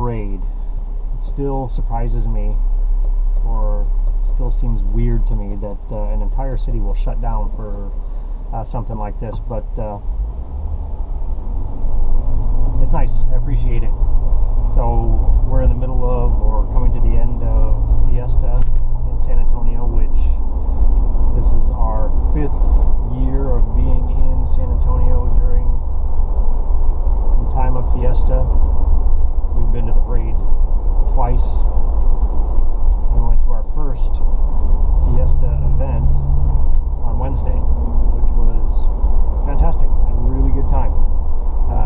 parade. It still surprises me, or still seems weird to me, that an entire city will shut down for something like this, but it's nice. I appreciate it. So we're in the middle of, or coming to the end of, Fiesta in San Antonio, which this is our 5th year of being in San Antonio during the time of Fiesta. We've been to the parade twice. We went to our first Fiesta event on Wednesday, which was fantastic. A really good time.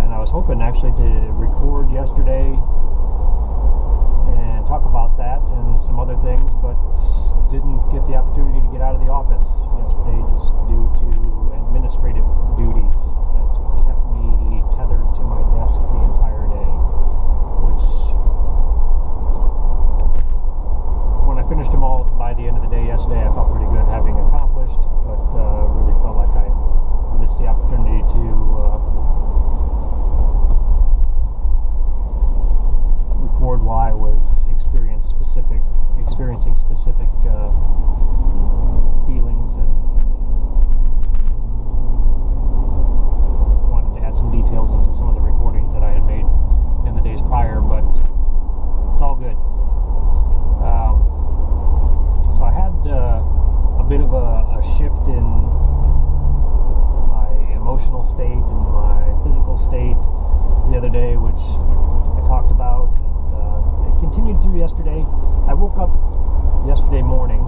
And I was hoping actually to record yesterday and talk about that and some other things, but didn't get the opportunity to get out of the office yesterday just due to administrative duties that kept me tethered to my desk the entire day, which, when I finished them all by the end of the day yesterday, I felt pretty good having accomplished, but really felt like I missed the opportunity to record while I was experiencing specific feelings, and wanted to add some details into some of the recordings that I had made in the days prior, but it's all good. So I had a bit of a shift in my emotional state and my physical state the other day, which I talked about, and it continued through yesterday. I woke up yesterday morning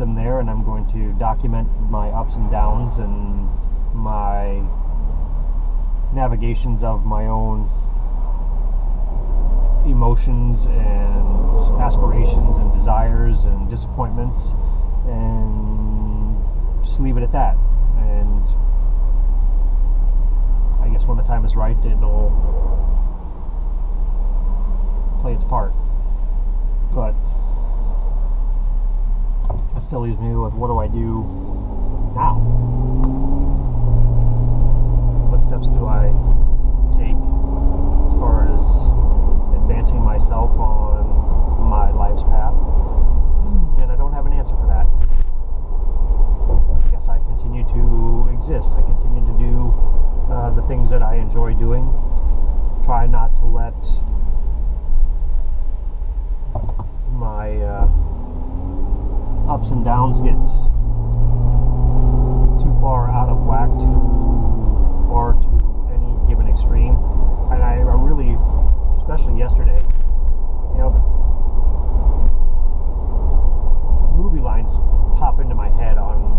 them there, and I'm going to document my ups and downs and my navigations of my own emotions and aspirations and desires and disappointments, and just leave it at that. And I guess when the time is right, it'll play its part. But that still leaves me with, what do I do now? What steps do I take as far as advancing myself on my life's path? And I don't have an answer for that. I guess I continue to exist. I continue to do the things that I enjoy doing. Try not to let my ups and downs get too far out of whack, too far to any given extreme. And I really, especially yesterday, movie lines pop into my head on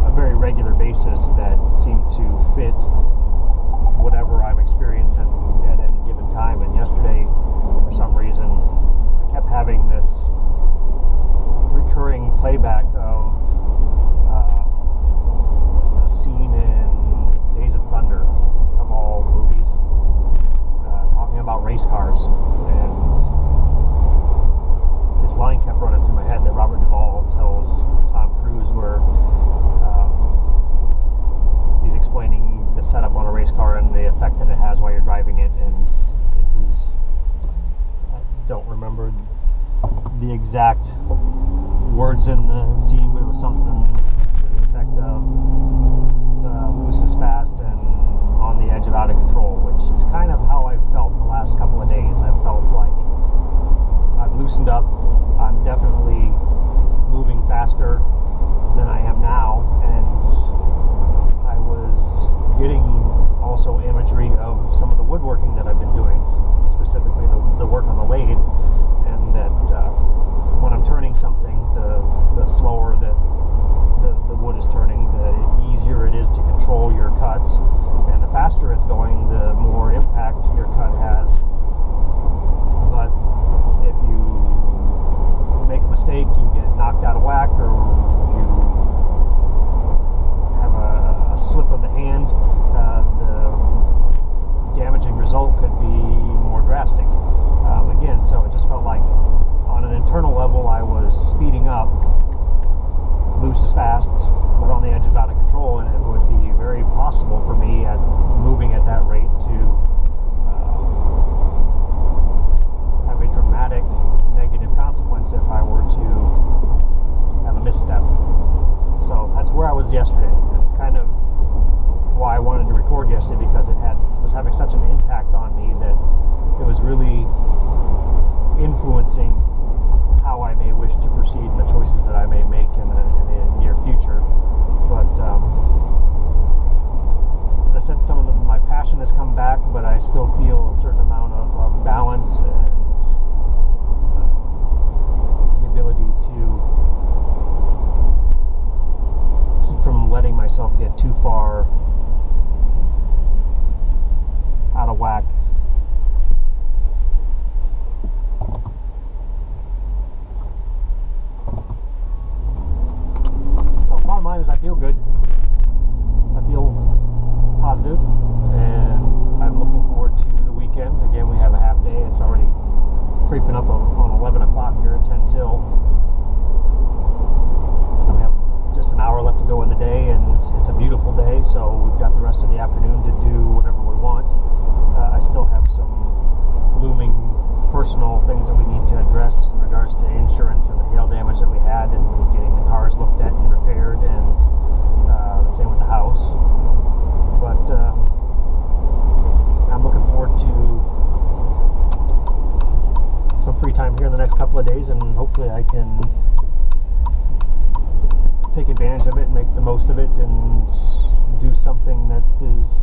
a very regular basis that seem to fit whatever I'm experiencing at any given time. And yesterday, for some reason, I kept having this recurring playback of a scene in Days of Thunder, of all movies, talking about race cars. And this line kept running through my head that Robert Duvall tells Tom Cruise, where he's explaining the setup on a race car and the effect that it has while you're driving it. And it was, I don't remember the exact words in the scene, but it was something to the effect of loose is fast and on the edge of out of control, which is kind of how I've felt the last couple of days. I've felt like I've loosened up. I'm definitely moving faster than I am now, and I was getting also imagery of some of the woodworking that I've been doing, specifically the work on the lathe, and that when I'm turning something, the slower that the wood is turning, the easier it is to control your cuts, and the faster it's going, the more impact your cut has. But if you make a mistake, you get knocked out of whack, or you have a slip of the hand, the damaging result could be more drastic. Again, so it just felt like on an internal level I was speeding up. Loose is fast, but on the edge of out of control, and it would be very possible for me at moving at that rate to have a dramatic negative consequence if I were to have a misstep. So that's where I was yesterday. That's kind of why I wanted to record yesterday, because it was having such an impact on me that it was really influencing how I may wish to proceed and the choices that I may make in the near future. But as I said, some of my passion has come back, but I still feel a certain amount of balance and the ability to keep from letting myself get too far out of whack. Bottom line is, I feel good. I feel positive, and I'm looking forward to the weekend. Again, we have a half day. It's already creeping up on 11 o'clock here at 10 till. We have just an hour left to go in the day, and it's a beautiful day, so we've got the rest of the afternoon to do whatever we want. I still have some looming personal things that we need to address in regards to insurance and the hail damage that we had, and getting the cars looked at and repaired, and the same with the house. But I'm looking forward to some free time here in the next couple of days, and hopefully I can take advantage of it, make the most of it, and do something that is